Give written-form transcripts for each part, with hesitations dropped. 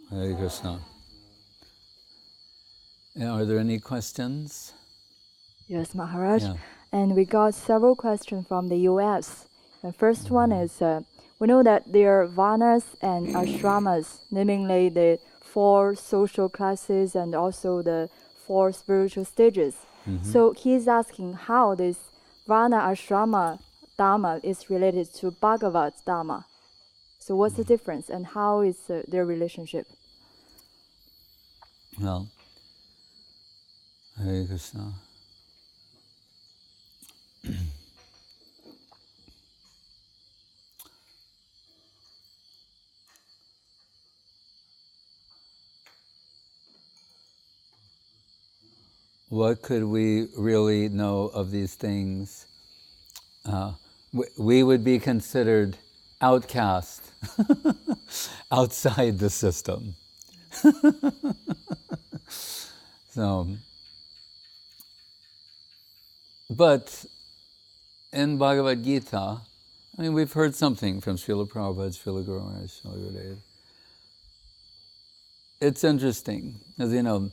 Hare Krishna. Are there any questions? Yes, Maharaj. Yeah. And we got several questions from the US. The first one is, we know that there are varnas and ashramas, namely the 4 social classes and also the 4 spiritual stages. So he's asking how this varna ashrama dharma is related to Bhagavad dharma. So what's the difference and how is their relationship? Well, Hare Krishna. What could we really know of these things? We would be considered outcast outside the system. So, but in Bhagavad Gita, I mean, we've heard something from Srila Prabhupada, Srila Guru Maharaj, Srila Gurudev. It's interesting, as you know,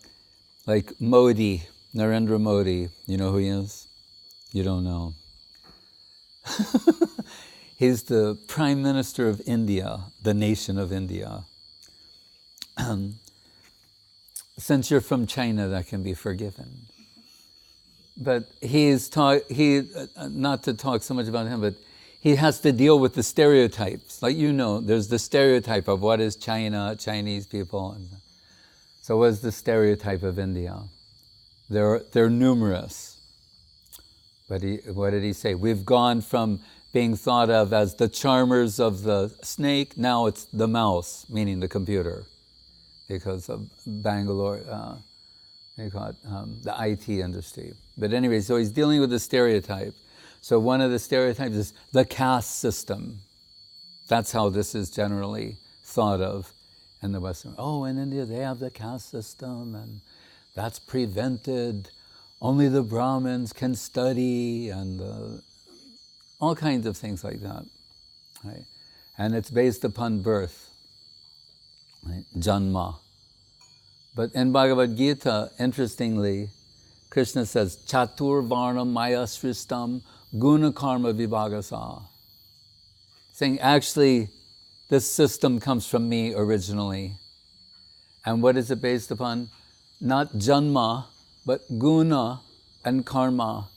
like Modi, Narendra Modi, you know who he is? You don't know. He's the Prime Minister of India, the nation of India. Since you're from China, that can be forgiven. But not to talk so much about him, but he has to deal with the stereotypes. Like there's the stereotype of what is China, Chinese people. So what is the stereotype of India? They're numerous. But what did he say? We've gone from being thought of as the charmers of the snake, now it's the mouse, meaning the computer, because of Bangalore, they call it the IT industry. But anyway, so he's dealing with the stereotype. So one of the stereotypes is the caste system. That's how this is generally thought of in the Western. Oh, in India they have the caste system, and that's prevented. Only the Brahmins can study, and all kinds of things like that. Right? And it's based upon birth, right? Janma. But in Bhagavad Gita, interestingly, Krishna says, Chatur Varnam Maya Sristam Guna Karma Vibhagasa. Saying, actually, this system comes from me originally. And what is it based upon? Not janma, but guna and karma.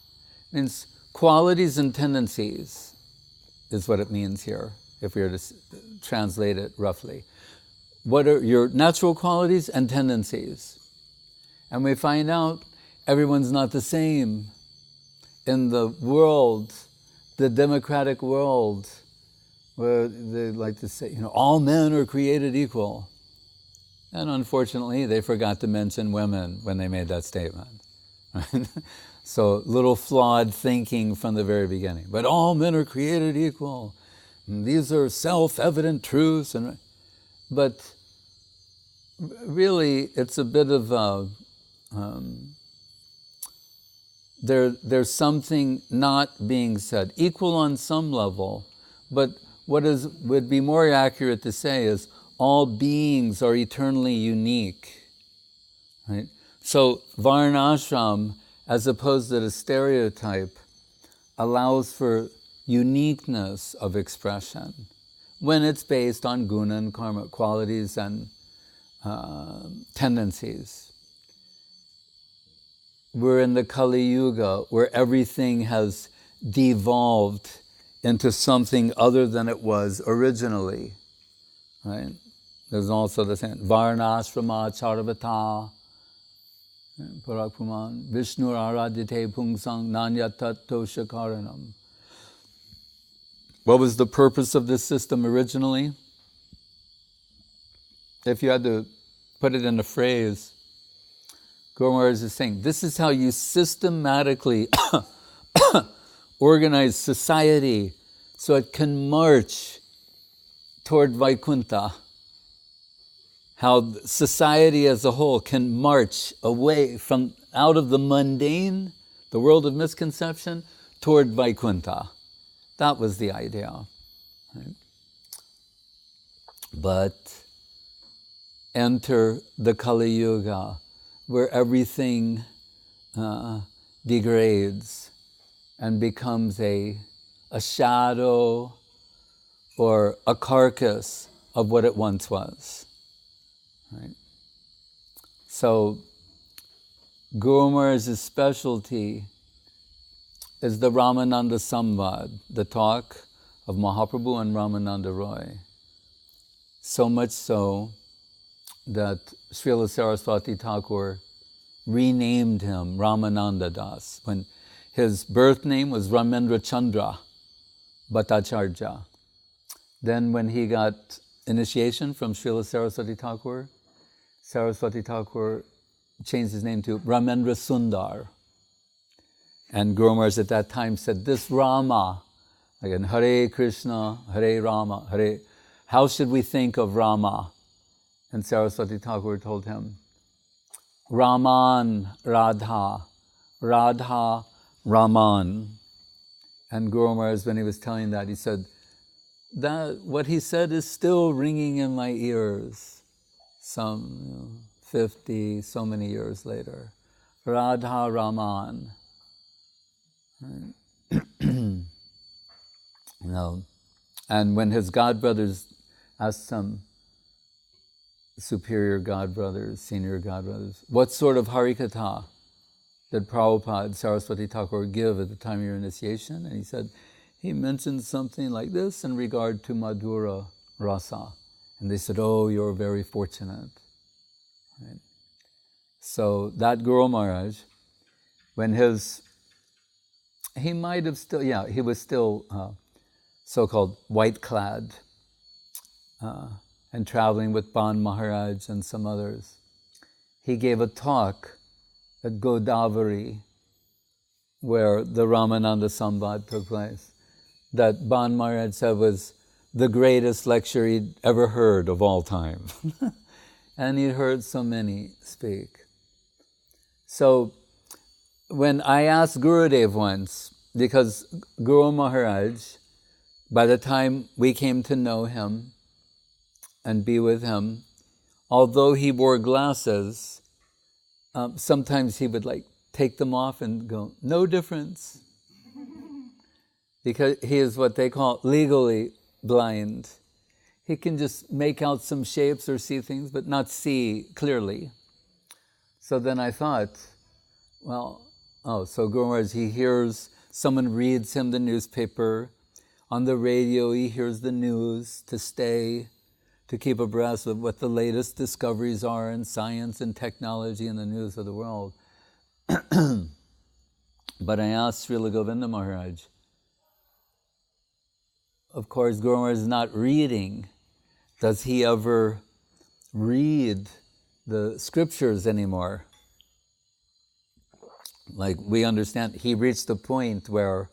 It means qualities and tendencies is what it means here, if we were to translate it roughly. What are your natural qualities and tendencies? And we find out everyone's not the same. In the world, the democratic world, where they like to say, all men are created equal. And unfortunately, they forgot to mention women when they made that statement. Right? So, little flawed thinking from the very beginning. But all men are created equal. And these are self-evident truths. But really, it's a bit of there's something not being said. Equal on some level, but what would be more accurate to say is all beings are eternally unique. Right? So Varnashram, as opposed to the stereotype, allows for uniqueness of expression when it's based on guna and karma, qualities and tendencies. We're in the Kali Yuga where everything has devolved into something other than it was originally. Right? There's also the same Varnashrama Charvata Parakuman Vishnu Aradite Pungsang Nanyatat Toshakaranam. What was the purpose of this system originally? If you had to put it in a phrase, Guru Maharaj is saying, this is how you systematically organize society so it can march toward Vaikuntha. How society as a whole can march away from out of the mundane, the world of misconception, toward Vaikuntha. That was the idea. Right? But enter the Kali Yuga, where everything degrades and becomes a shadow or a carcass of what it once was. Right? So, Guru Maharaj's specialty is the Ramananda Samvad, the talk of Mahaprabhu and Ramananda Roy. So much so that Srila Saraswati Thakur renamed him Ramananda Das, when his birth name was Ramendra Chandra Bhattacharya. Then when he got initiation from Srila Saraswati Thakur changed his name to Ramendra Sundar. And Guru Maharaj at that time said, this Rama, again, Hare Krishna, Hare Rama, Hare, how should we think of Rama? And Saraswati Thakur told him, Raman, Radha, Radha, Raman. And Guru Maharaj, when he was telling that, he said, that what he said is still ringing in my ears, some 50, so many years later. Radha, Raman. And when his godbrothers asked some superior godbrothers, senior godbrothers, what sort of Harikatha did Prabhupada, Saraswati Thakur give at the time of your initiation? And he said, he mentioned something like this in regard to Madhura Rasa. And they said, oh, you're very fortunate. Right? So that Guru Maharaj, when he might have still, he was still so-called white-clad and traveling with Ban Maharaj and some others. He gave a talk at Godavari, where the Ramananda Samvad took place, that Ban Maharaj said was the greatest lecture he'd ever heard of all time. And he'd heard so many speak. So when I asked Gurudev once, because Guru Maharaj, by the time we came to know him and be with him, although he wore glasses, sometimes he would take them off and go, no difference. Because he is what they call legally blind. He can just make out some shapes or see things, but not see clearly. So then I thought, so Guru Maharaj, he hears, someone reads him the newspaper. On the radio, he hears the news to keep abreast of what the latest discoveries are in science and technology and the news of the world. But I asked Srila Govinda Maharaj, of course, Guru Maharaj is not reading. Does he ever read the scriptures anymore? Like we understand, he reached a point where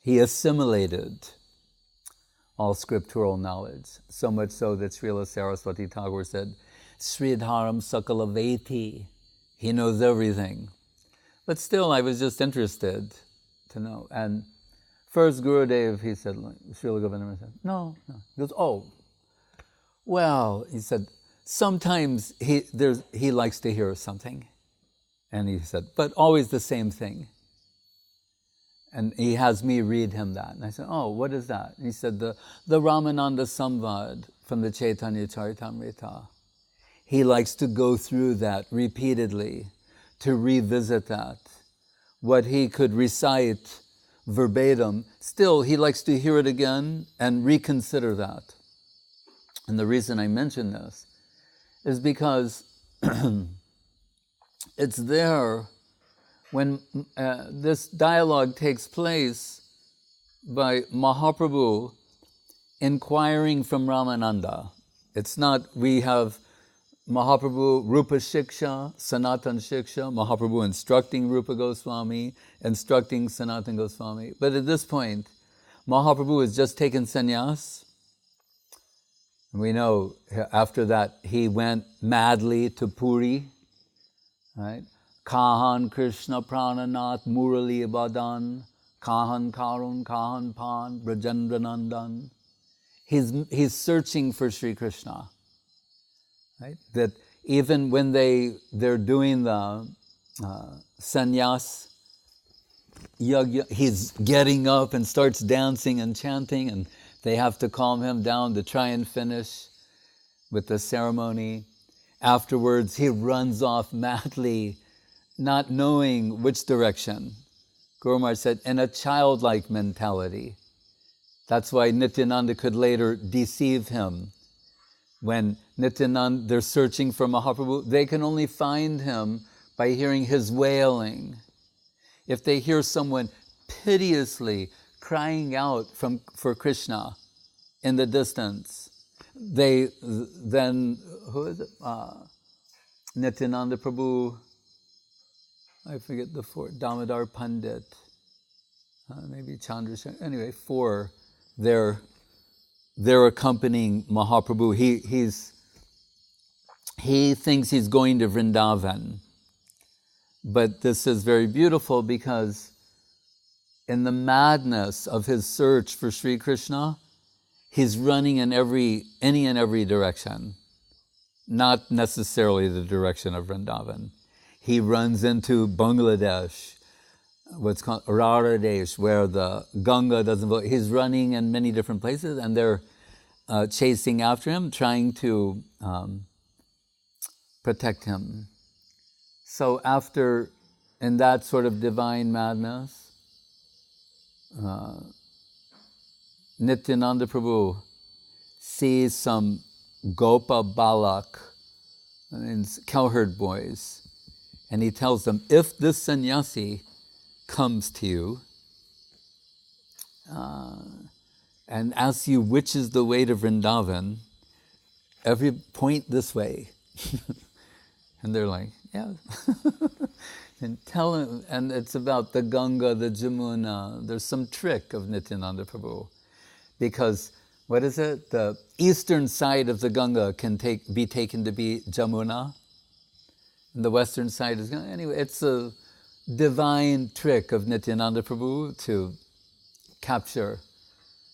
he assimilated all scriptural knowledge, so much so that Srila Saraswati Thakur said, Sridharam Sakalaveti, he knows everything. But still, I was just interested to know. And first Gurudev, he said, Srila Govinda said, no. He goes, he said, sometimes he likes to hear something. And he said, but always the same thing. And he has me read him that. And I said, what is that? And he said, the Ramananda Samvad from the Chaitanya Charitamrita. He likes to go through that repeatedly, to revisit that. What he could recite verbatim, still he likes to hear it again and reconsider that. And the reason I mention this is because it's there when this dialogue takes place by Mahaprabhu inquiring from Ramananda. It's not, we have Mahaprabhu, Rupa Shiksha, Sanatan Shiksha, Mahaprabhu instructing Rupa Goswami, instructing Sanatan Goswami. But at this point, Mahaprabhu has just taken sannyas. We know after that he went madly to Puri, right? Kahan Krishna Prananath Murali Badan, Kahan Karun, Kahan Pan, Brajendra Nandan. He's searching for Sri Krishna. right? That even when they're doing the sannyas yajna, he's getting up and starts dancing and chanting, and they have to calm him down to try and finish with the ceremony. Afterwards, he runs off madly, not knowing which direction. Guru Maharaj said, in a childlike mentality. That's why Nityananda could later deceive him. When Nityananda, they're searching for Mahaprabhu, they can only find him by hearing his wailing. If they hear someone piteously crying out for Krishna in the distance, then who is it? Nityananda Prabhu, I forget the four, Damodar Pandit, maybe Chandrasekhar, anyway, four, they're accompanying Mahaprabhu. He thinks he's going to Vrindavan. But this is very beautiful because in the madness of his search for Sri Krishna, he's running in any and every direction, not necessarily the direction of Vrindavan. He runs into Bangladesh, what's called Raradesh, where the Ganga doesn't flow. He's running in many different places, and they're chasing after him, trying to protect him. So after, in that sort of divine madness, Nityananda Prabhu sees some Gopa Balak, cowherd boys, and he tells them, if this sannyasi comes to you and asks you which is the way to Vrindavan, point this way. And they're like, yeah. And tell him, and it's about the Ganga, the Jamuna. There's some trick of Nityananda Prabhu. Because, what is it? The eastern side of the Ganga can be taken to be Jamuna. And the western side is Ganga. Anyway, it's a divine trick of Nityananda Prabhu to capture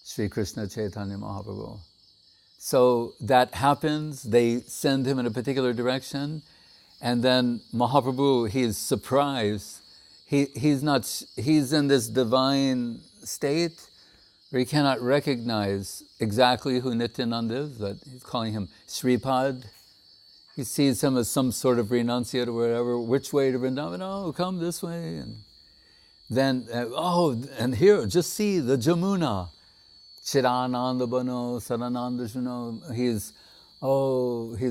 Sri Krishna Chaitanya Mahaprabhu. So that happens, they send him in a particular direction, and then Mahaprabhu, he's surprised. He's in this divine state where he cannot recognize exactly who Nityananda is, but he's calling him Sripad. He sees him as some sort of renunciate or whatever. Which way to Vrindavan? Oh, come this way. And then, and here, just see the Jamuna. Chirananda Bano, Sarananda Juno. He's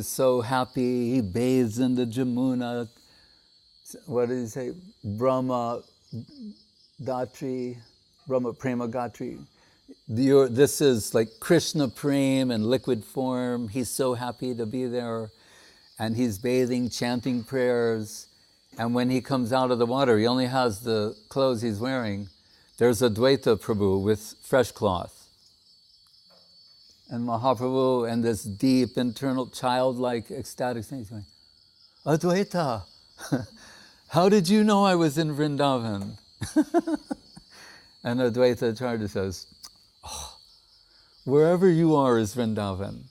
so happy. He bathes in the Jamuna. What did he say? Brahma Datri, Brahma Prema Gatri. This is like Krishna Prem in liquid form. He's so happy to be there. And he's bathing, chanting prayers. And when he comes out of the water, he only has the clothes he's wearing. There's Advaita Prabhu with fresh cloth. And Mahaprabhu, and this deep, internal, childlike, ecstatic thing, he's going, Advaita, how did you know I was in Vrindavan? And Advaita Acharya says, wherever you are is Vrindavan.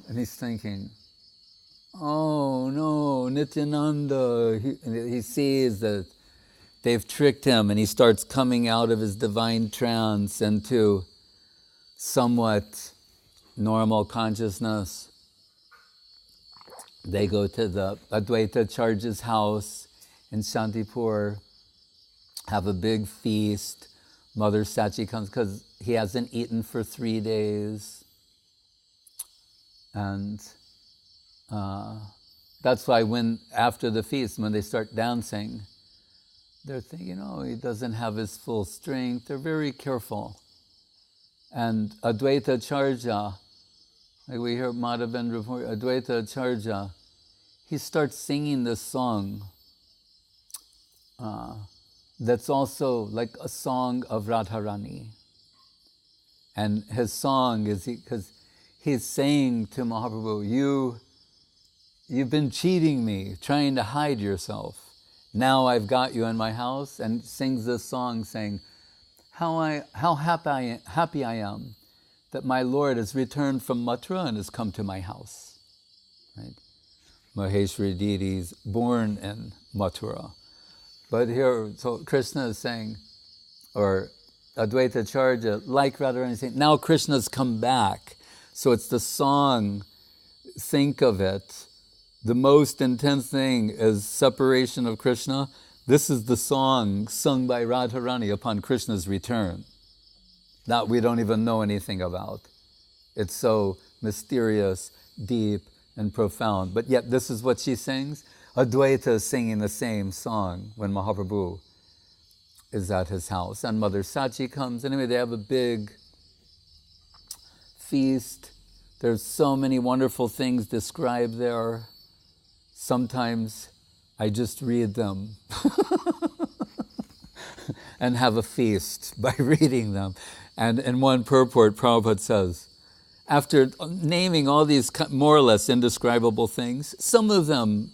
And he's thinking, oh no, Nityananda. He sees that they've tricked him, and he starts coming out of his divine trance into somewhat normal consciousness. They go to the Advaita Acharya's house in Shantipur, have a big feast. Mother Sachi comes because he hasn't eaten for 3 days. And that's why after the feast, when they start dancing, they're thinking, he doesn't have his full strength. They're very careful. And Advaita Acharya, like we hear Madhavendra, Advaita Acharya, he starts singing this song that's also like a song of Radharani. And his song is because he's saying to Mahaprabhu, you've been cheating me, trying to hide yourself. Now I've got you in my house, and sings this song saying, how happy I am that my Lord has returned from Mathura and has come to my house. right? Maheshwari deities born in Mathura. But here, so Krishna is saying, or Advaita Acharya, like Radharani saying, now Krishna's come back. So it's the song, think of it. The most intense thing is separation of Krishna. This is the song sung by Radharani upon Krishna's return. That we don't even know anything about. It's so mysterious, deep, and profound. But yet this is what she sings. Advaita is singing the same song when Mahaprabhu is at his house. And Mother Sachi comes. Anyway, they have a big feast. There's so many wonderful things described there. Sometimes I just read them and have a feast by reading them. And in one purport, Prabhupada says, after naming all these more or less indescribable things, some of them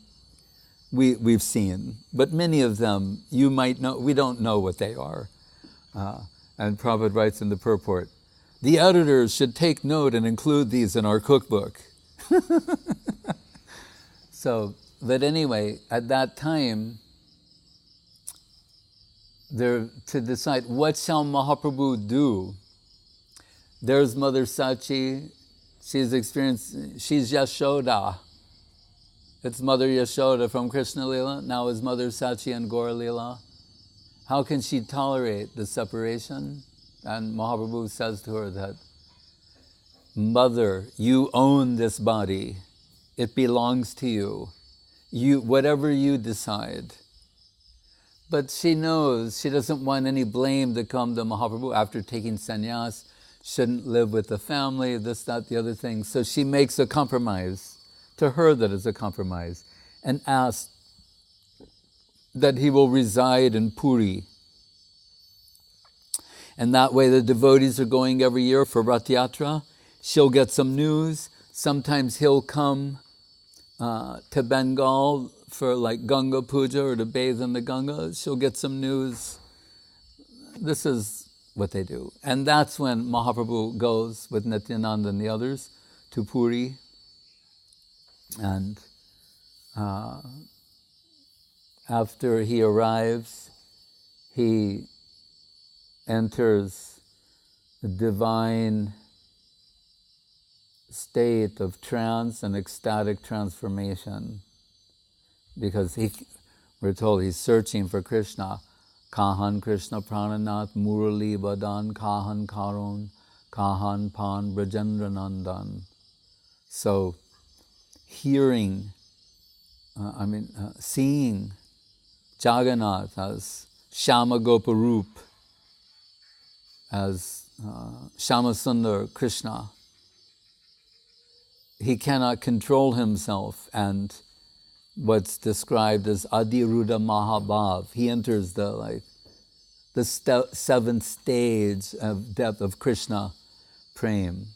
we've seen, but many of them you might know, we don't know what they are. And Prabhupada writes in the purport, the editors should take note and include these in our cookbook. So, but anyway, at that time, to decide what shall Mahaprabhu do. There's Mother Sachi. She's Yashoda. It's Mother Yashoda from Krishna Lila. Now is Mother Sachi and Gaura Lila. How can she tolerate the separation? And Mahaprabhu says to her that, Mother, you own this body. It belongs to you. Whatever you decide. But she knows she doesn't want any blame to come to Mahaprabhu after taking sannyas, shouldn't live with the family, this, that, the other thing. So she makes a compromise, to her that is a compromise, and asks that he will reside in Puri. And that way the devotees are going every year for Rath Yatra. She'll get some news. Sometimes he'll come to Bengal for like Ganga Puja or to bathe in the Ganga. She'll get some news. This is what they do. And that's when Mahaprabhu goes with Nityananda and the others to Puri. And after he arrives, he enters the divine state of trance and ecstatic transformation, because we're told he's searching for Krishna. Kahan Krishna Prananath Murali Badan Kahan Karon Kahan Pan Brajendra Nandan. So hearing, seeing Jagannath as Shama Goparup, as Shama Sundar Krishna, he cannot control himself, and what's described as Adiruddha Mahabhav. He enters the seventh stage of depth of Krishna Prem.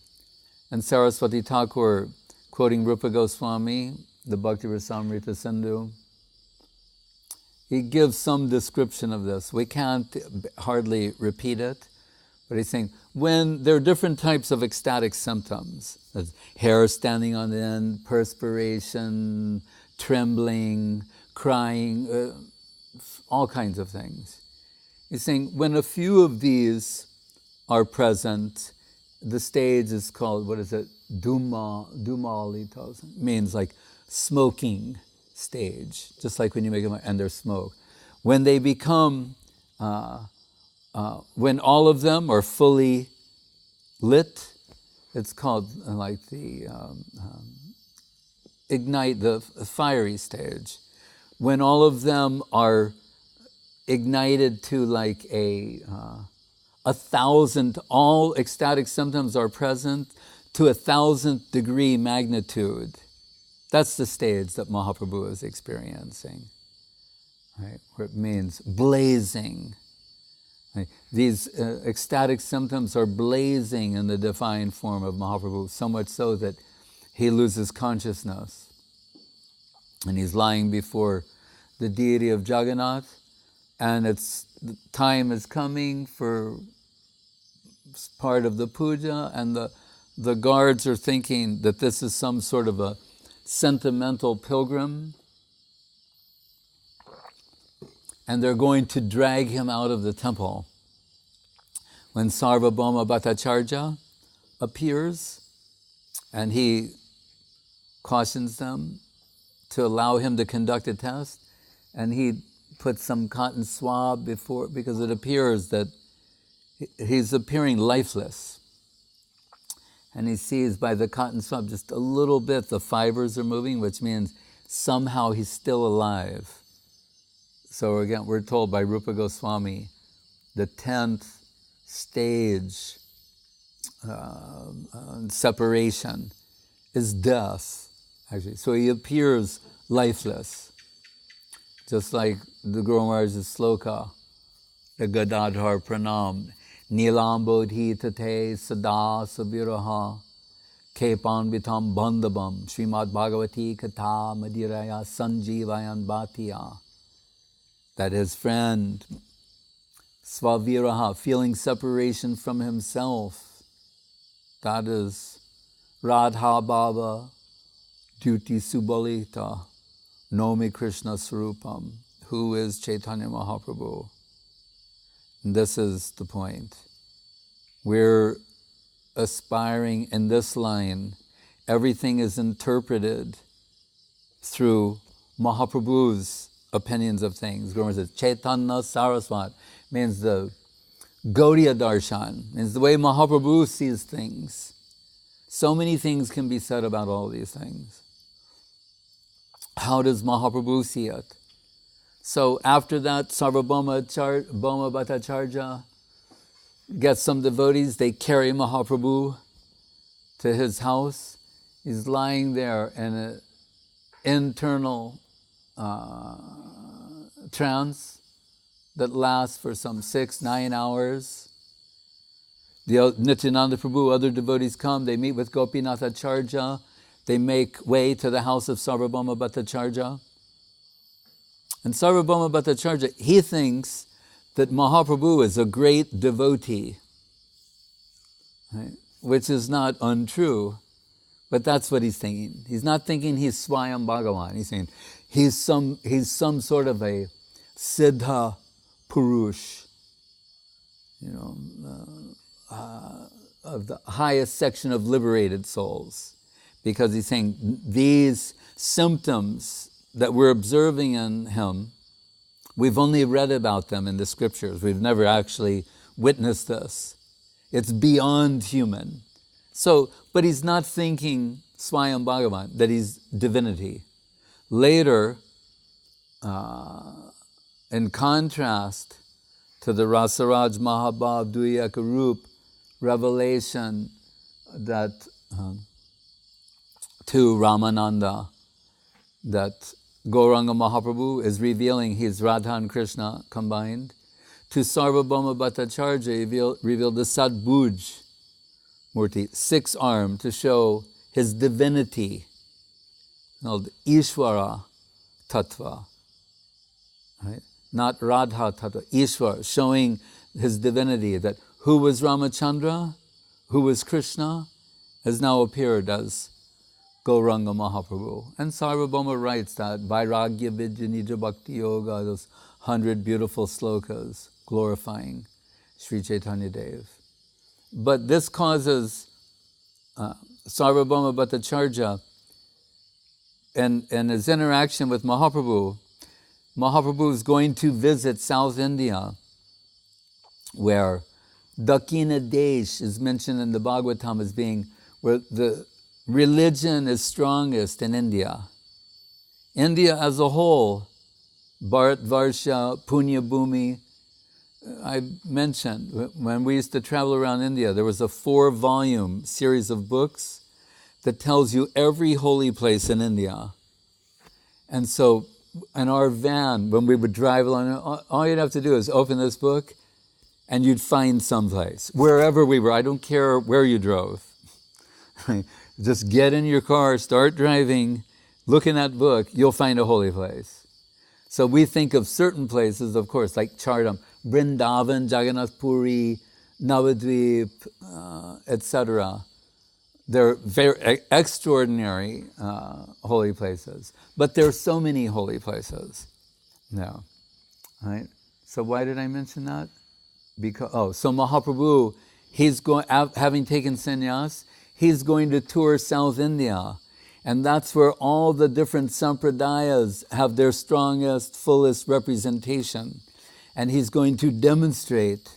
And Saraswati Thakur, quoting Rupa Goswami, the Bhakti Rasamrita Sindhu, he gives some description of this. We can't hardly repeat it, but he's saying, when there are different types of ecstatic symptoms, hair standing on end, perspiration, trembling, crying, all kinds of things. He's saying when a few of these are present, the stage is called, Dumalita, means like smoking stage, just like when you make them and there's smoke. When they become, when all of them are fully lit, it's called ignite, the fiery stage. When all of them are ignited to like a 1,000, all ecstatic symptoms are present to 1,000th degree magnitude. That's the stage that Mahaprabhu is experiencing, right? Where it means blazing. Right? These ecstatic symptoms are blazing in the divine form of Mahaprabhu, so much so that he loses consciousness. And he's lying before the deity of Jagannath, and the time is coming for part of the puja, and the guards are thinking that this is some sort of a sentimental pilgrim, and they're going to drag him out of the temple. When Sarvabhauma Bhattacharya appears, and he cautions them to allow him to conduct a test, and he puts some cotton swab before, because it appears that he's appearing lifeless. And he sees by the cotton swab just a little bit the fibers are moving, which means somehow he's still alive. So again, we're told by Rupa Goswami, the 10th stage separation is death, actually. So he appears lifeless, just like the Guru Maharaj's sloka, the Gadadhar Pranam, Nilambodhi tate sada sabiraha kepan vitam bandhabam Srimad Bhagavati Katha Madiraya Sanjeevayan Bhattiya. That his friend, Svaviraha, feeling separation from himself, that is Radha Baba Duti Subalita Nomi Krishna Swarupam, who is Chaitanya Mahaprabhu. And this is the point. We're aspiring in this line. Everything is interpreted through Mahaprabhu's opinions of things. Guru says, Chaitanya Saraswat means the Gaudiya Darshan, means the way Mahaprabhu sees things. So many things can be said about all these things. How does Mahaprabhu see it? So after that, Sarvabhauma Bhattacharya gets some devotees, they carry Mahaprabhu to his house. He's lying there in an internal trance that lasts for some 6-9 hours. The Nityananda Prabhu, other devotees come, they meet with Gopinathacharya, they make way to the house of Sarvabhauma Bhattacharya. And Sarvabhauma Bhattacharya, he thinks that Mahaprabhu is a great devotee, right? Which is not untrue, but that's what he's thinking. He's not thinking he's Swayam Bhagavan. He's saying he's some sort of a Siddha Purush, of the highest section of liberated souls. Because he's saying these symptoms that we're observing in him, we've only read about them in the scriptures. We've never actually witnessed this. It's beyond human. So, but he's not thinking Swayam Bhagavan, that he's divinity. Later, in contrast to the Rasaraj Mahabhav Duyakarup revelation that to Ramananda, that Gauranga Mahaprabhu is revealing he's Radha and Krishna combined. To Sarvabhauma Bhattacharya, he revealed the Sadbhuj Murti, 6-armed, to show his divinity, called Ishvara Tattva, right? Not Radha Tattva, Ishvara, showing his divinity, that who was Ramachandra, who was Krishna, has now appeared as Gauranga Mahaprabhu. And Sarvabhauma writes that, Vairagya Vidya Nija Bhakti Yoga, those 100 beautiful slokas glorifying Sri Chaitanya Dev. But this causes Sarvabhauma Bhattacharya, in his interaction with Mahaprabhu, Mahaprabhu is going to visit South India, where Dakina Desh is mentioned in the Bhagavatam as being where the religion is strongest in India. India as a whole, Bharatvarsha, Punya Bhumi, I mentioned, when we used to travel around India, there was a 4-volume series of books that tells you every holy place in India. And so, in our van, when we would drive along, all you'd have to do is open this book, and you'd find someplace, wherever we were. I don't care where you drove. Just get in your car, start driving, look in that book, you'll find a holy place. So we think of certain places, of course, like Chardam, Vrindavan, Jagannath Puri, Navadvip, etc. They're very extraordinary holy places. But there are so many holy places. No. Right? So why did I mention that? So Mahaprabhu, he's going, having taken sannyas, he's going to tour South India. And that's where all the different sampradayas have their strongest, fullest representation. And he's going to demonstrate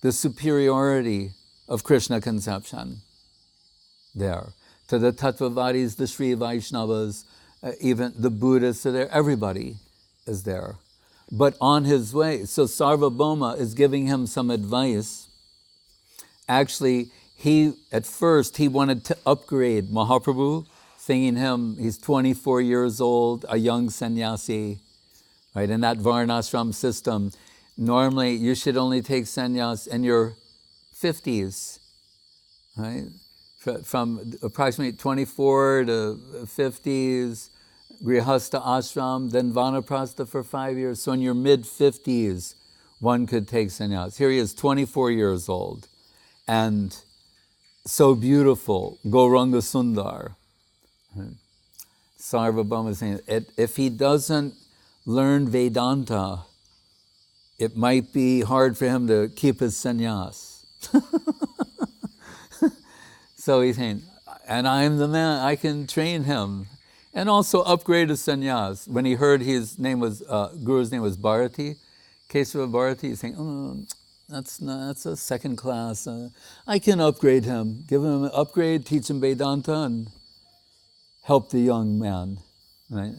the superiority of Krishna conception there. To the Tattvavadis, the Sri Vaishnavas, even the Buddhists are there, everybody is there. But on his way, so Sarvabhauma is giving him some advice. Actually, at first he wanted to upgrade Mahaprabhu, thinking he's 24 years old, a young sannyasi, right? In that Varnashram system, normally you should only take sannyas in your 50s, right? From approximately 24 to 50s, Grihastha ashram, then Vanaprastha for 5 years. So in your mid-50s, one could take sannyas. Here he is, 24 years old, and so beautiful, Gauranga Sundar. Sarvabhauma is saying, if he doesn't learn Vedanta, it might be hard for him to keep his sannyas. So he's saying, and I'm the man, I can train him. And also upgrade his sannyas. When he heard Guru's name was Bharati, Kesava Bharati, he's saying, that's a second class. I can upgrade him, give him an upgrade, teach him Vedanta, and help the young man, right?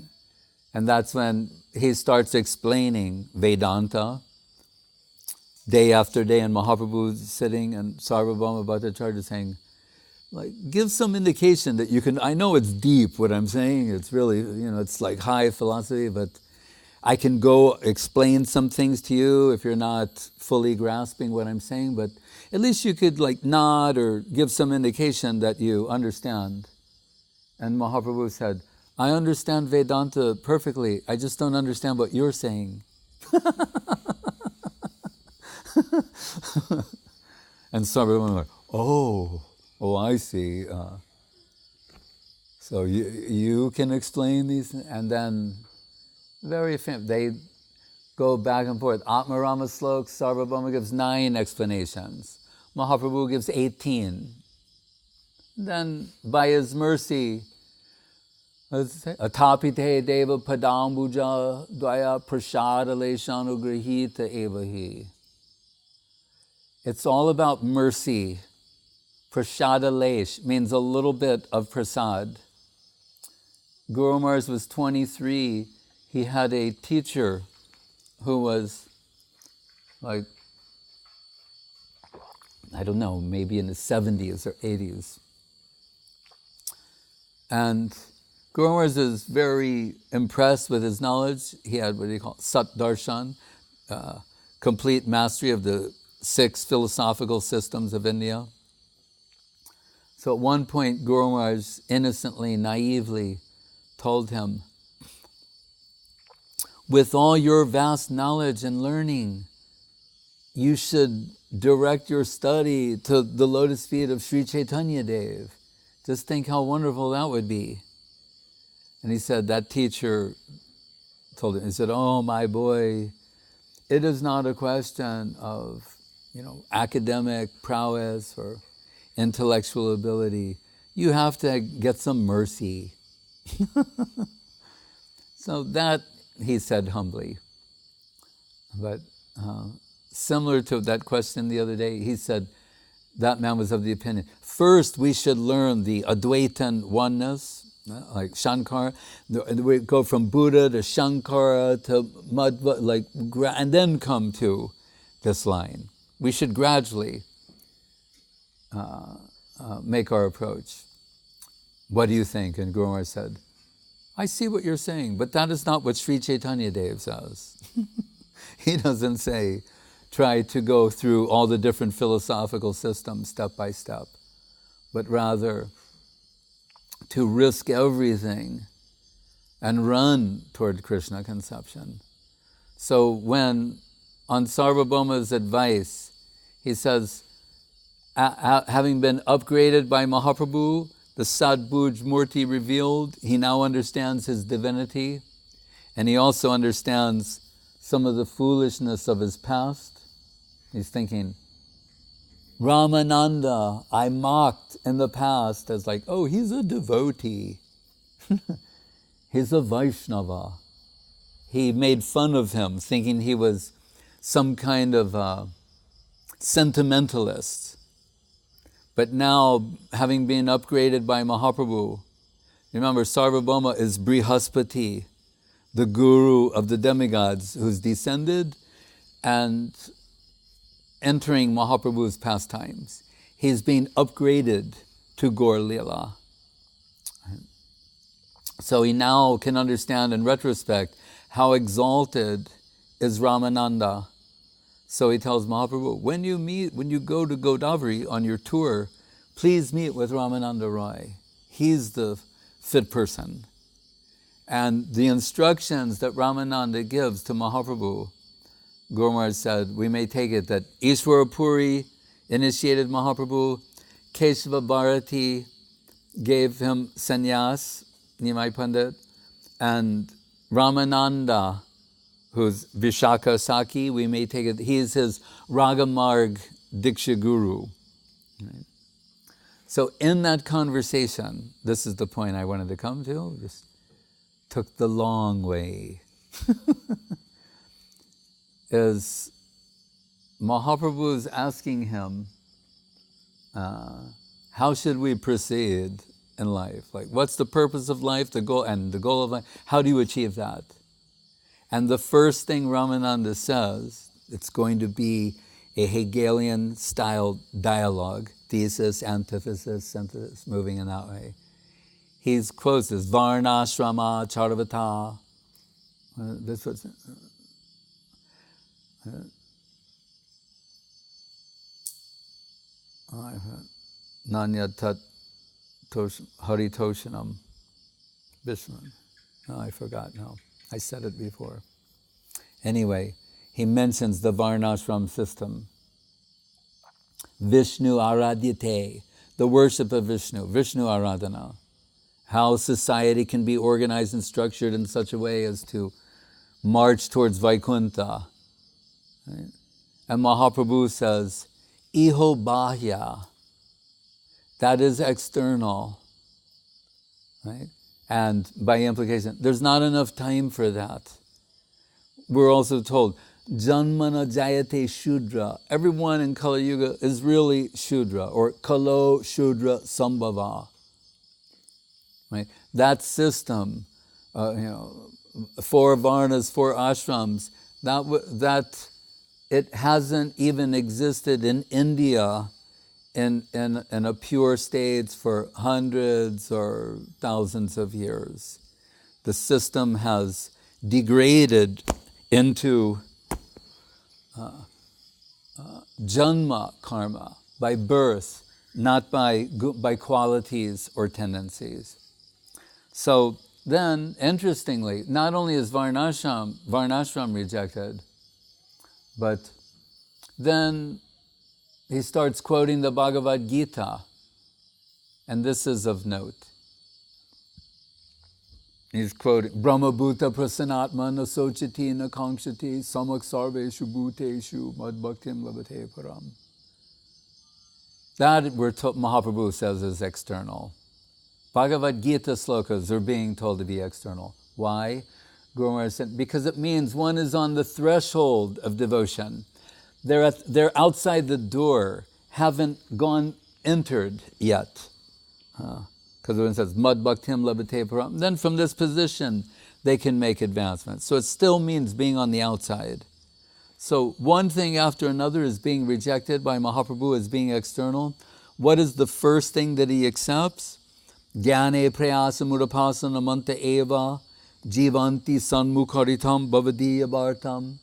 And that's when he starts explaining Vedanta day after day, and Mahaprabhu's sitting, and Sarvabhauma Bhattacharya saying, give some indication that you can, I know it's deep what I'm saying, it's really, it's like high philosophy, but I can go explain some things to you if you're not fully grasping what I'm saying, but at least you could nod or give some indication that you understand. And Mahaprabhu said, I understand Vedanta perfectly, I just don't understand what you're saying. And Sarvabhauma was like, Oh, I see. So you can explain these, and then very famous. They go back and forth. Atmarama Slok, Sarvabhauma gives 9 explanations. Mahaprabhu gives 18. Then, by his mercy, Atapite deva padambuja dvaya prasada leshanugrahita evahi. It's all about mercy. Prasada lesh means a little bit of prasad. Guru Maharaj was 23. He had a teacher who was I don't know, maybe in his 70s or 80s. And Guru Maharaj is very impressed with his knowledge. He had what he called Sat Darshan, complete mastery of the 6 philosophical systems of India. So at one point, Guru Maharaj innocently, naively told him, with all your vast knowledge and learning, you should direct your study to the lotus feet of Sri Chaitanya Dev. Just think how wonderful that would be. And he said, that teacher told him, he said, oh, my boy, it is not a question of, academic prowess or intellectual ability. You have to get some mercy. So that, he said humbly. But similar to that question the other day, he said, that man was of the opinion, first we should learn the Advaitan oneness, like Shankara. We go from Buddha to Shankara to Madhva, and then come to this line. We should gradually make our approach. What do you think? And Guru Maharaj said, I see what you're saying, but that is not what Sri Chaitanya Dev says. He doesn't say, try to go through all the different philosophical systems step by step, but rather to risk everything and run toward Krishna conception. So when, on Sarvabhauma's advice, he says, having been upgraded by Mahaprabhu, the Sadbhuj Murti revealed, he now understands his divinity, and he also understands some of the foolishness of his past. He's thinking, Ramananda, I mocked in the past as like, oh, he's a devotee. He's a Vaishnava. He made fun of him, thinking he was some kind of sentimentalist. But now, having been upgraded by Mahaprabhu, remember, Sarvabhauma is Brihaspati, the guru of the demigods, who's descended and entering Mahaprabhu's pastimes. He's being upgraded to Gaur Leela. So he now can understand in retrospect how exalted is Ramananda. So he tells Mahaprabhu, when you go to Godavari on your tour, please meet with Ramananda Roy. He's the fit person. And the instructions that Ramananda gives to Mahaprabhu, Guru Maharaj said, we may take it that Ishwara Puri initiated Mahaprabhu, Keshava Bharati gave him sannyas, Nimai Pandit, and Ramananda, who's Vishaka Saki, we may take it, he is his Ragamarg Diksha Guru. Right? So in that conversation, this is the point I wanted to come to, just took the long way, is Mahaprabhu is asking him, how should we proceed in life? Like, what's the purpose of life, the goal of life? How do you achieve that? And the first thing Ramananda says, it's going to be a Hegelian-style dialogue, thesis, antithesis, synthesis, moving in that way. He quotes this, Varnashrama Charvata. This was Nanya Tat Haritoshanam. Vishnu. No, I forgot now. I said it before. Anyway, he mentions the Varnashram system. Vishnu Aradyate, the worship of Vishnu, Vishnu Aradhana. How society can be organized and structured in such a way as to march towards Vaikuntha. Right? And Mahaprabhu says, Iho Bahya, that is external. Right? And by implication, there's not enough time for that. We're also told, Janmana Jayate Shudra. Everyone in Kali Yuga is really Shudra, or Kalo Shudra Sambhava. Right? That system, 4 varnas, 4 ashrams, that it hasn't even existed in India in a pure state for hundreds or thousands of years. The system has degraded into janma karma, by birth, not by qualities or tendencies. So then, interestingly, not only is Varnashram rejected, but then he starts quoting the Bhagavad Gita, and this is of note. He's quoting, Brahma Bhuta Prasanatma na sochati na kankshati samak sarveshu bhuteshu madbhaktim labhate param. That Mahaprabhu says is external. Bhagavad Gita slokas are being told to be external. Why? Guru Maharaj said, because it means one is on the threshold of devotion. They're outside the door, haven't entered yet. Because when it says, Mad Bhaktim Labhate Param, then from this position, they can make advancements. So it still means being on the outside. So one thing after another is being rejected by Mahaprabhu as being external. What is the first thing that he accepts? Jnane prayasa murapasana manta eva jivanti sanmukharitam bhavadiya bhartam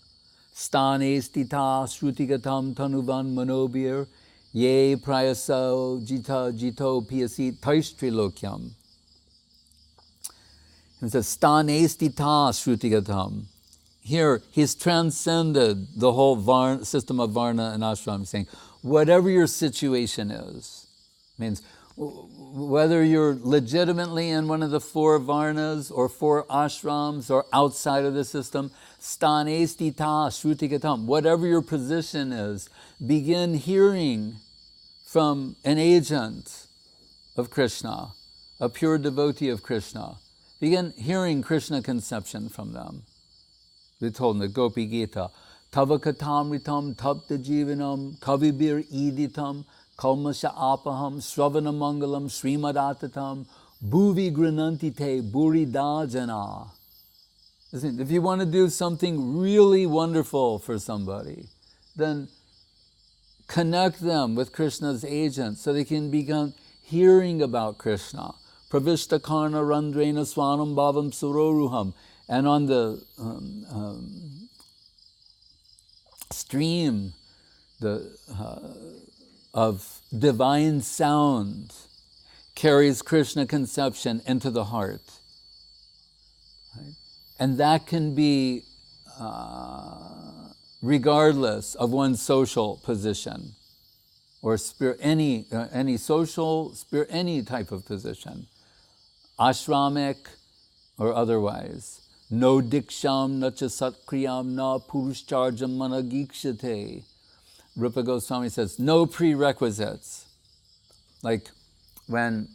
stane stita shrutigatam tanuvan manobir ye prayaso jito piyasi taistrilokyam. It says stane stita shrutigatam. Here, he's transcended the whole system of varna and ashram, saying, whatever your situation is. Means whether you're legitimately in one of the 4 varnas or 4 ashrams or outside of the system, stane stita shrutikatam, whatever your position is, begin hearing from an agent of Krishna, a pure devotee of Krishna. Begin hearing Krishna conception from them. We told in the Gopi Gita, Tava katamritam tapta jivanam kavibir iditam kalmasha apaham sravana mangalam srimadatatam bhuvi grananti te buridajana. Listen, if you want to do something really wonderful for somebody, then connect them with Krishna's agent so they can begin hearing about Krishna. Pravishta karna randrena swanam bhavam suroruham. And on the stream of divine sound carries Krishna conception into the heart. Right? And that can be regardless of one's social position or any social, any type of position, ashramic or otherwise. No diksham na cha satkriyam na purushcharjam managikshate. Rupa Goswami says, no prerequisites. Like when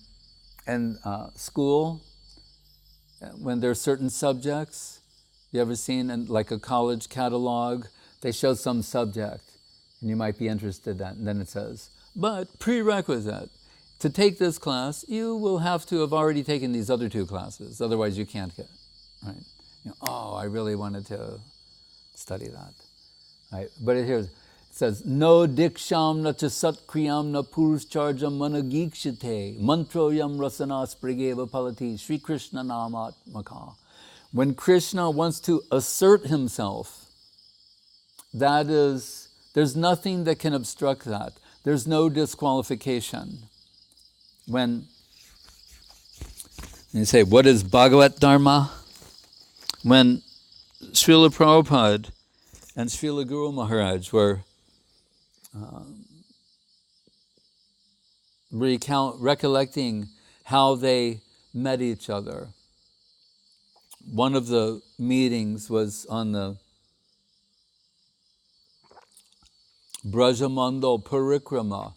in school, when there are certain subjects, you ever seen in like a college catalog, they show some subject and you might be interested in that, and then it says, but prerequisite, to take this class, you will have to have already taken these other 2 classes, otherwise you can't get, right? Oh, I really wanted to study that. Right? But it says, no diksham na cha satkriyam na purushcharjam managikshate mantroyam rasanas prigeva palati Sri Krishna namatmaka. When Krishna wants to assert himself, that is, there's nothing that can obstruct that. There's no disqualification. When you say, what is Bhagavat Dharma? When Srila Prabhupada and Srila Guru Maharaj were recollecting how they met each other, one of the meetings was on the Brajamandal Parikrama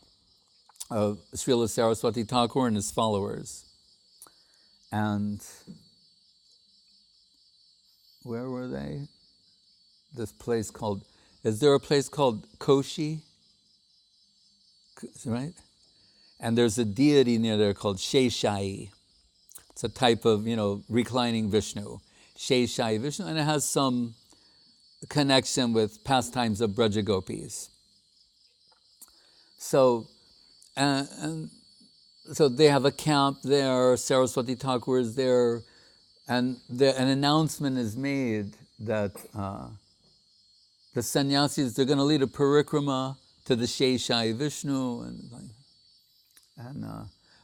of Srila Saraswati Thakur and his followers. And where were they? This place called, is there a place called Koshi? Right? And there's a deity near there called Sheshai. It's a type of, reclining Vishnu. Sheshai Vishnu, and it has some connection with pastimes of Braja Gopis. So, and so they have a camp there, Saraswati Thakur is there, and an announcement is made that the sannyasis, they're going to lead a parikrama to the Sheshai Vishnu,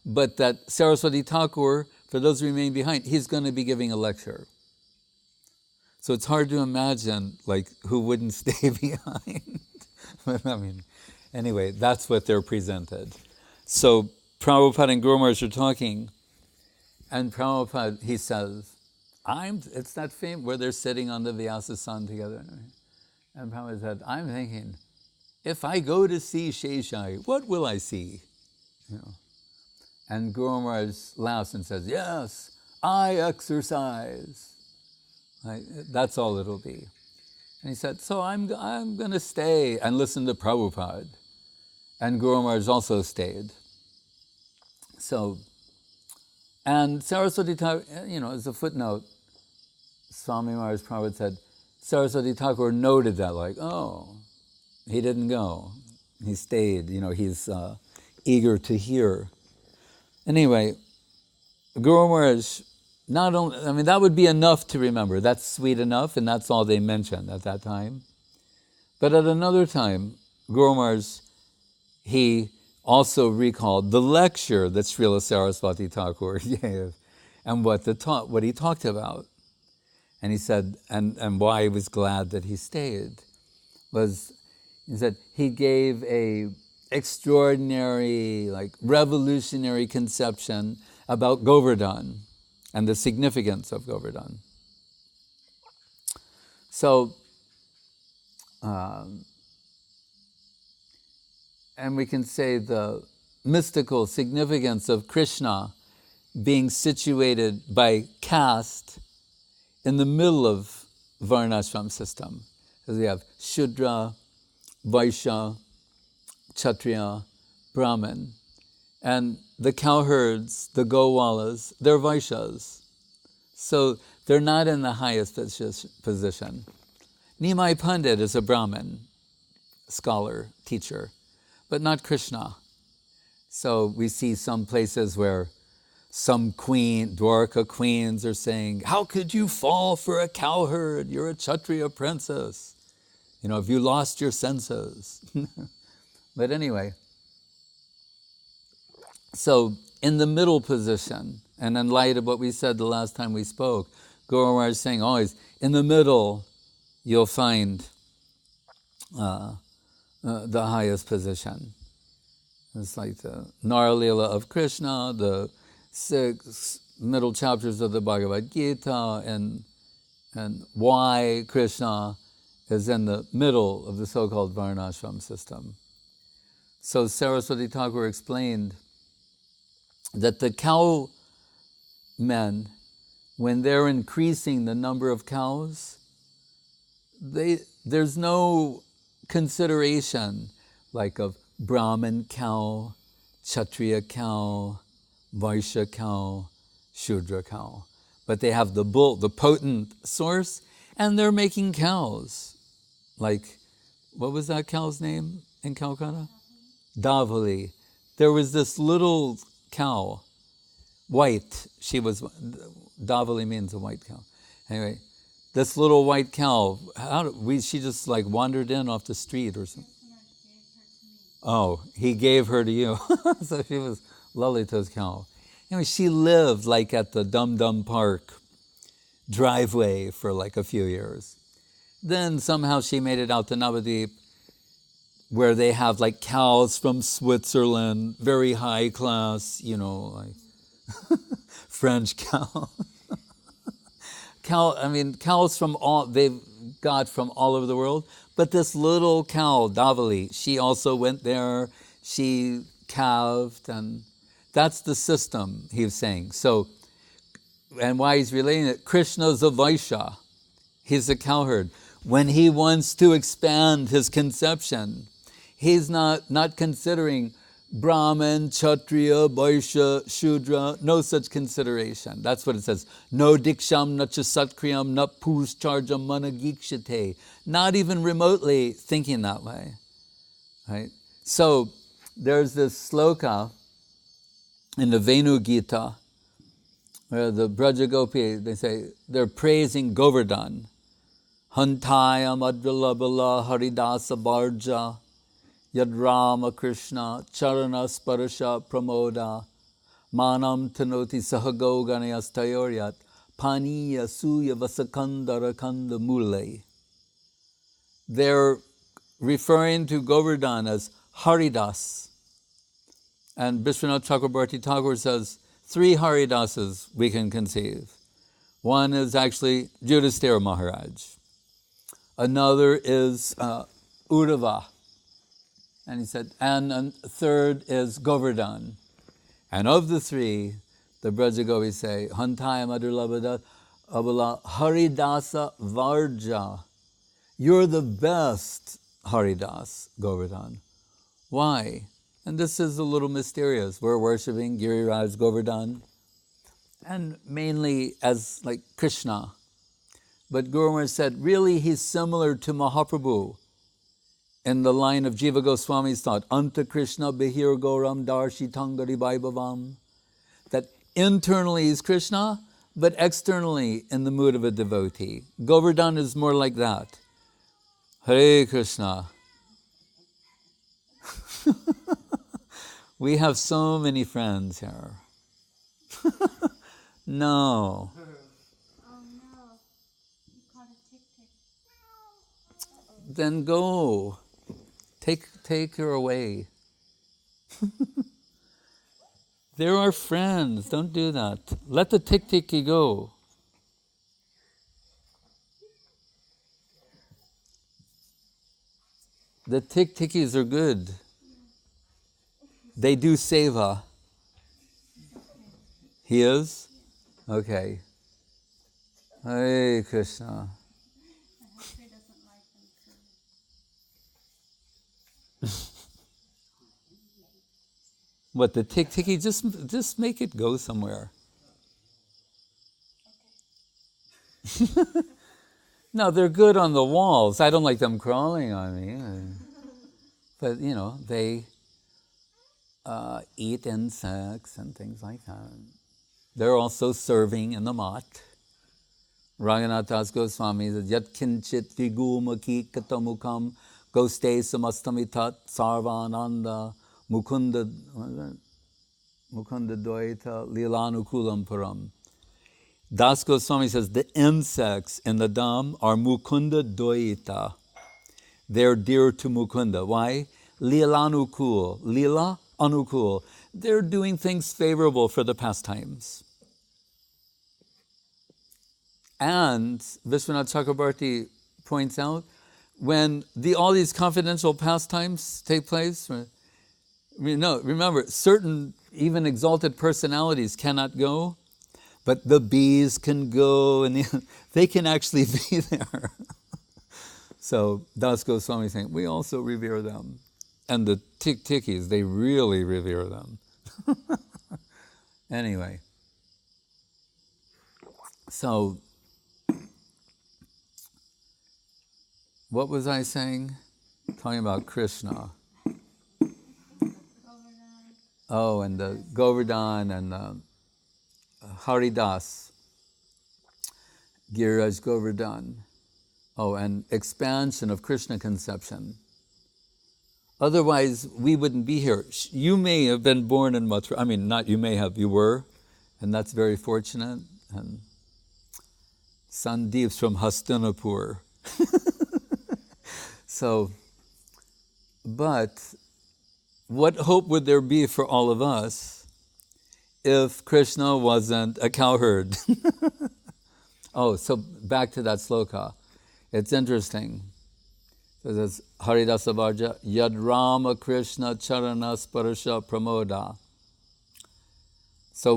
but that Saraswati Thakur, for those who remain behind, he's going to be giving a lecture. So it's hard to imagine, who wouldn't stay behind. But anyway, that's what they're presented. So Prabhupada and Guru Maharaj are talking, and Prabhupada, he says, it's that fame where they're sitting on the Vyasa-san together. And Prabhupada said, I'm thinking, if I go to see Sheshai, what will I see? And Guru Maharaj laughs and says, yes, I exercise. That's all it'll be. And he said, so I'm going to stay and listen to Prabhupada. And Guru Maharaj also stayed. So, and Saraswati Thakur, as a footnote, Swami Maharaj Prabhupada said, Saraswati Thakur noted that, he didn't go. He stayed, he's eager to hear. Anyway, Guru Maharaj, not only, that would be enough to remember. That's sweet enough, and that's all they mentioned at that time. But at another time, Guru Maharaj, he also recalled the lecture that Srila Saraswati Thakur gave and what he talked about. And he said, and why he was glad that he stayed, was, he said, he gave a extraordinary, like revolutionary conception about Govardhan and the significance of Govardhan. So, and we can say the mystical significance of Krishna being situated by caste in the middle of Varnashram system. Because we have Shudra, Vaishya, Kshatriya, Brahmin. And the cowherds, the Gowalas, they're Vaishyas. So they're not in the highest position. Nimai Pandit is a Brahmin, scholar, teacher, but not Krishna. So we see some places where some Dwarka queens are saying, how could you fall for a cowherd? You're a Kshatriya princess. Have you lost your senses? But anyway, so in the middle position, and in light of what we said the last time we spoke, Guru Maharaj is saying always, in the middle, you'll find the highest position. It's like the Naralila of Krishna, the 6 middle chapters of the Bhagavad Gita, and why Krishna is in the middle of the so-called Varnashram system. So Saraswati Thakur explained that the cow men, when they're increasing the number of cows, there's no consideration like of Brahmin cow, Kshatriya cow, Vaishya cow, Shudra cow. But they have the bull, the potent source, and they're making cows. Like, what was that cow's name in Calcutta? Davali. There was this little cow, white. Davali means a white cow. Anyway, this little white cow, she just like wandered in off the street or something. Oh, he gave her to you. So she was Lalita's cow. Anyway, she lived like at the Dum Dum Park driveway for like a few years. Then somehow she made it out to Navadvip, where they have like cows from Switzerland, very high class, like French cow. Cows they've got from all over the world. But this little cow, Davali, she also went there, she calved, and that's the system, he was saying. So, and why he's relating it, Krishna's a Vaishya. He's a cowherd. When he wants to expand his conception, he's not considering Brahman, Kshatriya, Vaishya, Shudra, no such consideration. That's what it says. No diksham, na cha satkriyam, na puscharjam managikshate. Not even remotely thinking that way. Right? So there's this sloka in the Venu Gita where the Brajagopi, they say, they're praising Govardhan. Hantaya Madrulabala Haridasa Barja Yad Rama Krishna Charana Sparasha Pramoda Manam Tanoti Sahago Ganayas Tayoryat Paniya Suya Vasakandara Kanda Mule. They're referring to Govardhan as Haridas. And Vishwanath Chakrabarti Thakur says 3 Haridasas we can conceive. One is actually Yudhisthira Maharaj. Another is Uddhava. And he said, and a third is Govardhan. And of the 3, the Brajagopis say, Hantaya Madhurlabhada Abala Haridasa Varja. You're the best Haridas, Govardhan. Why? And this is a little mysterious. We're worshipping Giriraj Govardhan, and mainly as like Krishna. But Guru Maharaj said, really he's similar to Mahaprabhu in the line of Jiva Goswami's thought, Anta Krishna Behir Goram Darshi Tangari Vaibhavam. That internally he's Krishna, but externally in the mood of a devotee. Govardhan is more like that. Hare Krishna. We have so many friends here. No. Oh no. You caught a tick-tick. Then go. Take her away. They're our friends. Don't do that. Let the tick-ticky go. The tick-tickies are good. They do seva. He is? Okay. Hare Krishna. I hope he doesn't like them too. What, the tick-ticky? Just make it go somewhere. No, they're good on the walls. I don't like them crawling on me. But, they eat insects and things like that. They're also serving in the mat. Raghunath Das Goswami says, Yat kinchit vigumaki katamukam goste samastamitat sarvananda mukunda dvaita lilanukulam param. Das Goswami says the insects in the dam are mukunda dvaita. They're dear to Mukunda. Why? Lilanukul. Lila anukul. They're doing things favorable for the pastimes. And Vishwanath Chakrabarti points out, when all these confidential pastimes take place, remember, certain even exalted personalities cannot go, but the bees can go, and they can actually be there. So Das Goswami is saying, we also revere them. And the tick-tickies, they really revere them. Anyway. So, what was I saying? Talking about Krishna. Govardhan. Oh, and the Govardhan and Haridas. Giriraj Govardhan. Oh, and expansion of Krishna conception. Otherwise, we wouldn't be here. You may have been born in Mathura. I mean, not you may have, you were. And that's very fortunate. And Sandeep's from Hastinapur. So, but what hope would there be for all of us if Krishna wasn't a cowherd? Oh, so back to that sloka. It's interesting. So it says, Haridasa Varja, Yad Rama Krishna Charana Sparasha Pramoda. So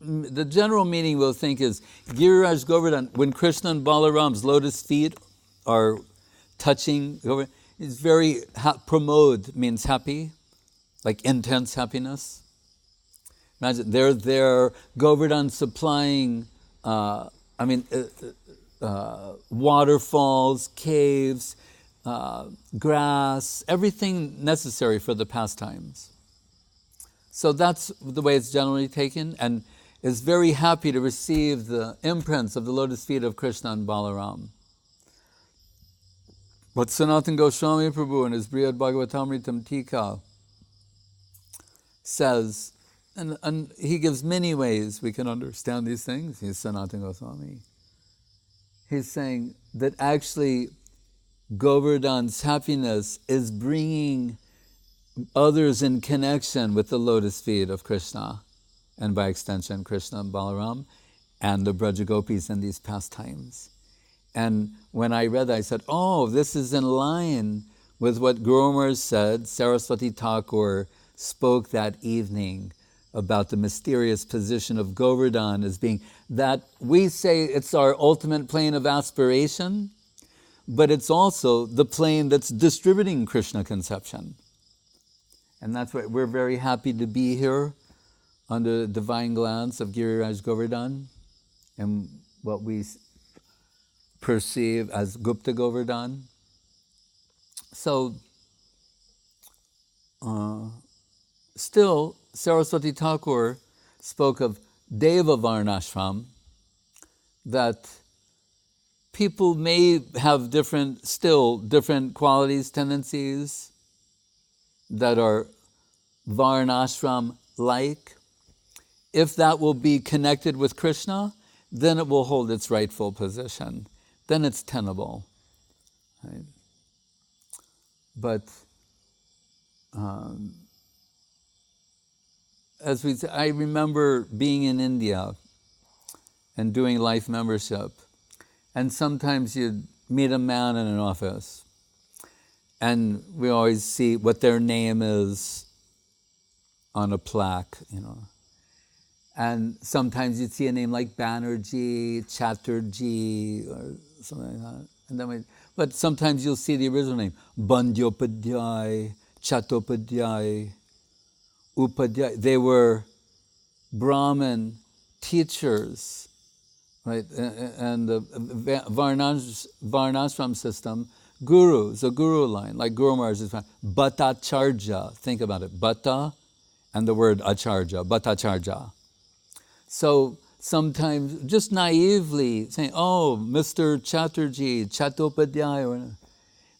the general meaning we'll think is, Giriraj Govardhan, when Krishna and Balaram's lotus feet are touching, it's very, pramod means happy, like intense happiness. Imagine, they're there, Govardhan supplying, waterfalls, caves, grass, everything necessary for the pastimes. So that's the way it's generally taken, and is very happy to receive the imprints of the lotus feet of Krishna and Balaram. But Sanatana Goswami Prabhu in his Brihad Bhagavatamritam Tika says, and he gives many ways we can understand these things. He's Sanatana Goswami. He's saying that actually Govardhan's happiness is bringing others in connection with the lotus feet of Krishna, and by extension Krishna and Balaram, and the Brajagopis in these pastimes. And when I read that, I said, oh, this is in line with what Gurumar said. Saraswati Thakur spoke that evening about the mysterious position of Govardhan as being that we say it's our ultimate plane of aspiration, but it's also the plane that's distributing Krishna conception. And that's why we're very happy to be here under the divine glance of Giriraj Govardhan and what we perceive as Gupta Govardhan. So, still, Saraswati Thakur spoke of Deva Varnashram, that people may have different qualities, tendencies that are Varnashram-like. If that will be connected with Krishna, then it will hold its rightful position. Then it's tenable. Right? But as we say, I remember being in India and doing life membership, and sometimes you'd meet a man in an office, and we always see what their name is on a plaque, And sometimes you'd see a name like Banerjee, Chatterjee, or something like that. And then but sometimes you'll see the original name, Bandyopadhyay, Chattopadhyay, Upadhyay. They were Brahmin teachers, right? And the Varnashram system, gurus, a guru line, like Guru Maharaj is Bhattacharya. Think about it, Bhatta and the word acharya, Bhattacharya. So sometimes just naively saying, oh, Mr. Chatterjee, Chattopadhyay,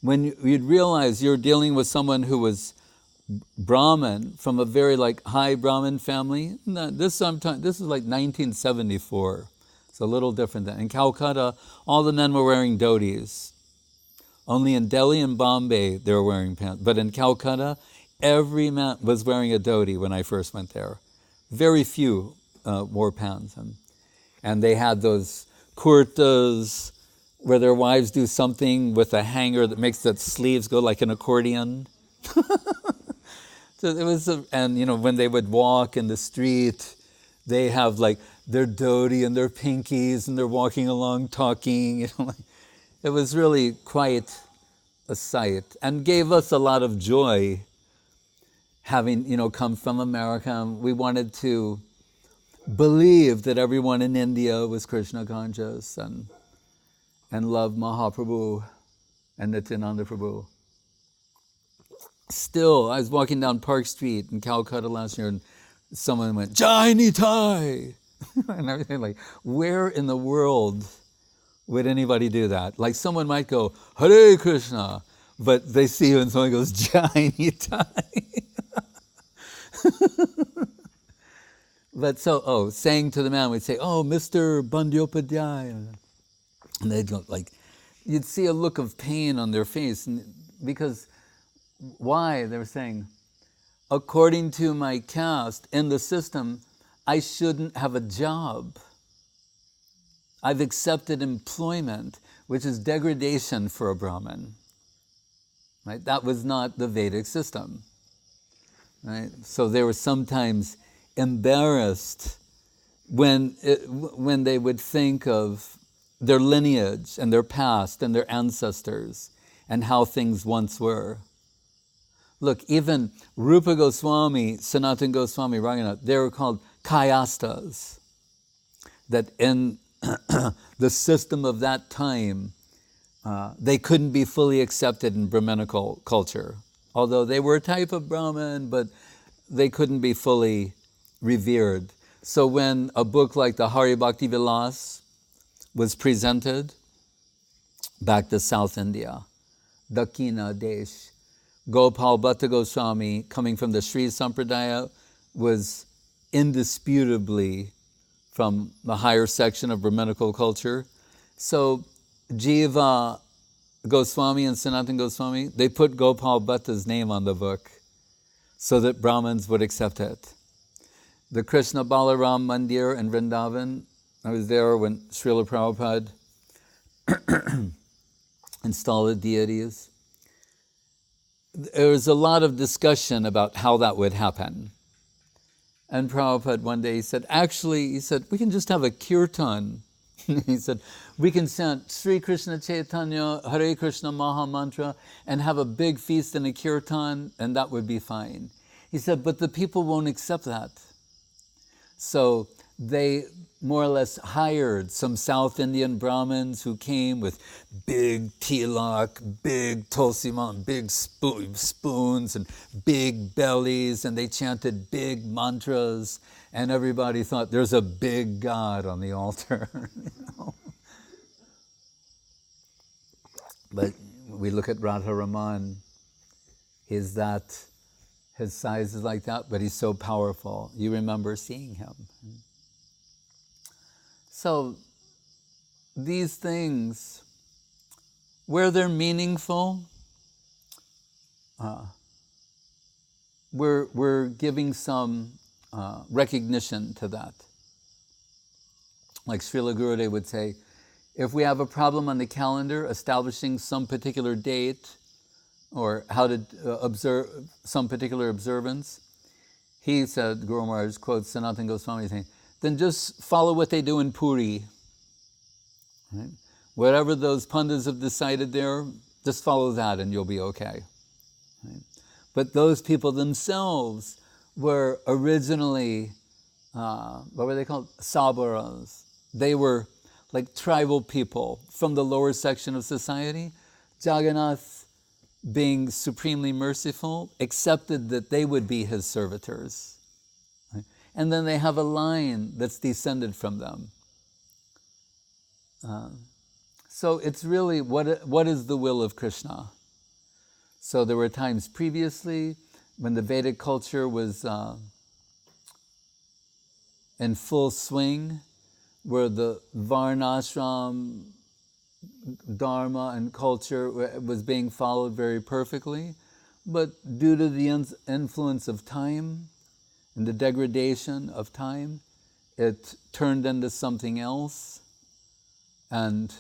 when you'd realize you're dealing with someone who was Brahmin from a very high Brahmin family. This is like 1974. It's a little different then. In Calcutta, all the men were wearing dhotis. Only in Delhi and Bombay they were wearing pants. But in Calcutta, every man was wearing a dhoti when I first went there. Very few wore pants. And they had those kurtas where their wives do something with a hanger that makes the sleeves go like an accordion. So it was, when they would walk in the street, they have their dhoti and their pinkies, and they're walking along talking. It was really quite a sight, and gave us a lot of joy, having come from America. We wanted to believe that everyone in India was Krishna conscious and loved Mahaprabhu and Nityananda Prabhu. Still, I was walking down Park Street in Calcutta last year, and someone went, Jai Nitai! And everything, where in the world would anybody do that? Someone might go, Hare Krishna, but they see you and someone goes, Jai Nitai! But saying to the man, we'd say, oh, Mr. Bandyopadhyay. And they'd go, you'd see a look of pain on their face, because why? They were saying, according to my caste in the system, I shouldn't have a job. I've accepted employment, which is degradation for a Brahmin. Right? That was not the Vedic system. Right? So they were sometimes embarrassed when they would think of their lineage and their past and their ancestors and how things once were. Look, even Rupa Goswami, Sanatana Goswami, Raghunath, they were called kayastas. That in the system of that time, they couldn't be fully accepted in Brahminical culture. Although they were a type of Brahmin, but they couldn't be fully revered. So when a book like the Hari Bhakti Vilas was presented back to South India, Dakina Desh, Gopal Bhatta Goswami, coming from the Sri Sampradaya, was indisputably from the higher section of Brahminical culture. So Jiva Goswami and Sanatana Goswami, they put Gopal Bhatta's name on the book so that Brahmins would accept it. The Krishna Balaram Mandir in Vrindavan, I was there when Srila Prabhupada installed the deities. There was a lot of discussion about how that would happen. And Prabhupada one day, he said, we can just have a kirtan. He said, we can chant Sri Krishna Chaitanya, Hare Krishna Maha Mantra, and have a big feast and a kirtan, and that would be fine. He said, but the people won't accept that. So they more or less hired some South Indian Brahmins who came with big tilak, big tulsiman, big spoons and big bellies, and they chanted big mantras, and everybody thought there's a big God on the altar. But we look at Radha Raman, his size is like that, but he's so powerful. You remember seeing him. So these things, where they're meaningful, we're giving some recognition to that. Like Srila Gurudev would say, if we have a problem on the calendar establishing some particular date or how to observe some particular observance, he said, Guru Maharaj quotes Sanatana Goswami saying, then just follow what they do in Puri. Right? Whatever those pandits have decided there, just follow that and you'll be okay. Right? But those people themselves were originally, what were they called? Sabaras. They were like tribal people from the lower section of society. Jagannath, being supremely merciful, accepted that they would be his servitors. Right? And then they have a line that's descended from them. So it's really, what is the will of Krishna? So there were times previously when the Vedic culture was in full swing, where the Varnashram dharma and culture was being followed very perfectly, but due to the influence of time and the degradation of time, it turned into something else. And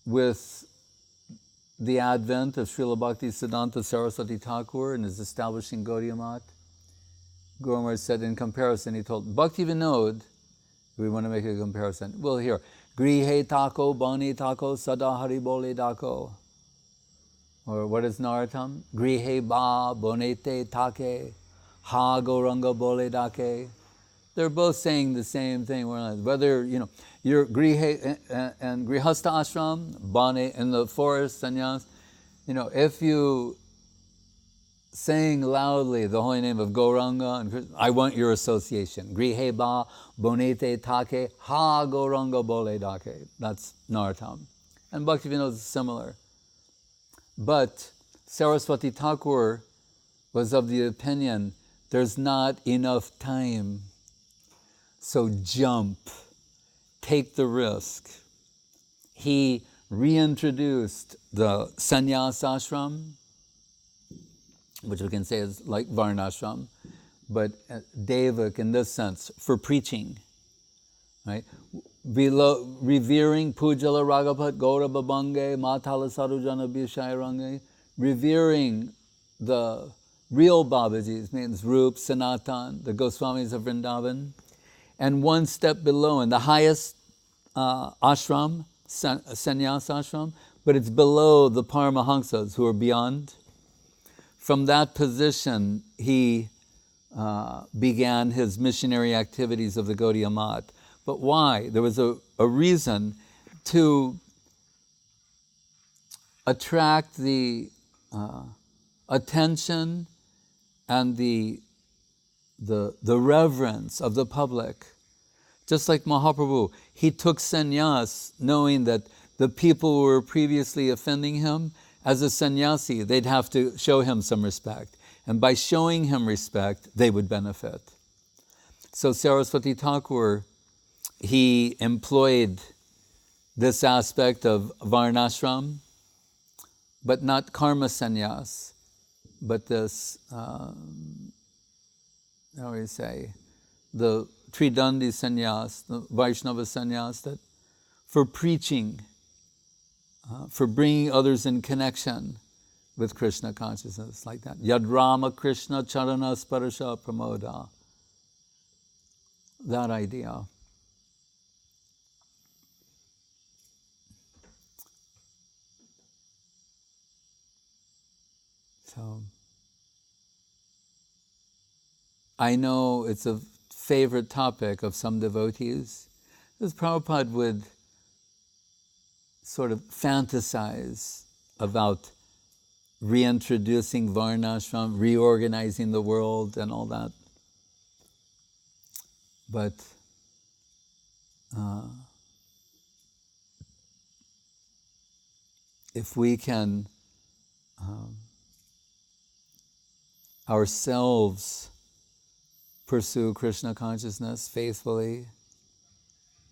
with the advent of Srila Bhaktisiddhanta Saraswati Thakur and his establishing Gaudiya Math, Guru Maharaj said in comparison, he told Bhakti Vinod, we want to make a comparison. Well, here, Grihe Tako, Bani Tako, Sada Hari Bole Dako. Or what is Naratam? Grihe Ba, Bonete Take, Ha Gauranga Bole Dake. They're both saying the same thing. Whether, you're Grihe and Grihastha Ashram, Bani in the forest, sannyas, if you saying loudly the holy name of Gauranga, and I want your association. Grihe ba bonete take ha Gauranga bole dake. That's Nartam. And Bhaktivinoda is similar. But Saraswati Thakur was of the opinion there's not enough time. So jump. Take the risk. He reintroduced the sannyas ashram, which we can say is like Varnashram, but Devak in this sense, for preaching, right? Revering Pujala Ragapat Gaura Babange, Matala Sarujana Bishairange, revering the real Babajis, means Rup, Sanatan, the Goswamis of Vrindavan, and one step below, in the highest ashram, sannyas ashram, but it's below the Paramahamsas who are beyond. From that position, he began his missionary activities of the Gaudiya Math. But why? There was a reason to attract the attention and the reverence of the public. Just like Mahaprabhu, he took sannyas knowing that the people who were previously offending him, as a sannyasi, they'd have to show him some respect. And by showing him respect, they would benefit. So Saraswati Thakur, he employed this aspect of Varnashram, but not karma sannyas, but this, how do we say, the Tridandi sannyas, the Vaishnava sannyas, that for preaching, for bringing others in connection with Krishna consciousness, like that. Yad Rama Krishna Charana Sparasha Pramoda. That idea. So, I know it's a favorite topic of some devotees, because Prabhupada would sort of fantasize about reintroducing Varnashram, reorganizing the world and all that. But if we can ourselves pursue Krishna consciousness faithfully,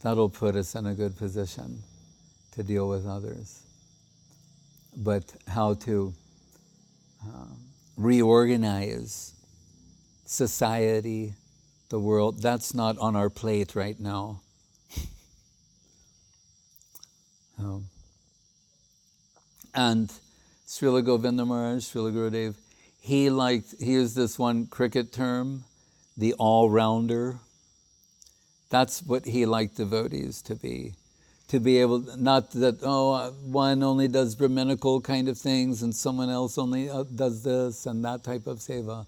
that'll put us in a good position to deal with others. But how to reorganize society, the world. That's not on our plate right now. And Srila Govinda Maharaj, Srila Gurudev, he used this one cricket term, the all-rounder. That's what he liked devotees to be. To be able, not that, one only does Brahminical kind of things and someone else only does this and that type of seva.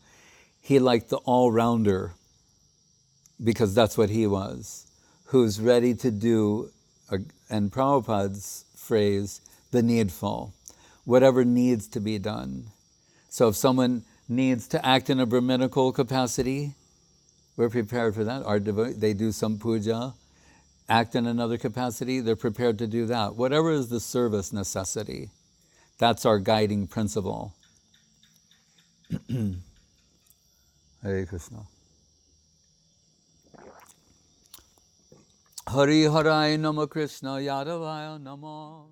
He liked the all-rounder because that's what he was, who's ready to do, and Prabhupada's phrase, the needful, whatever needs to be done. So if someone needs to act in a Brahminical capacity, we're prepared for that. They do some puja, act in another capacity, they're prepared to do that. Whatever is the service necessity, that's our guiding principle. Hare Krishna. Hari Harai Nama Krishna Yadavaya Nama.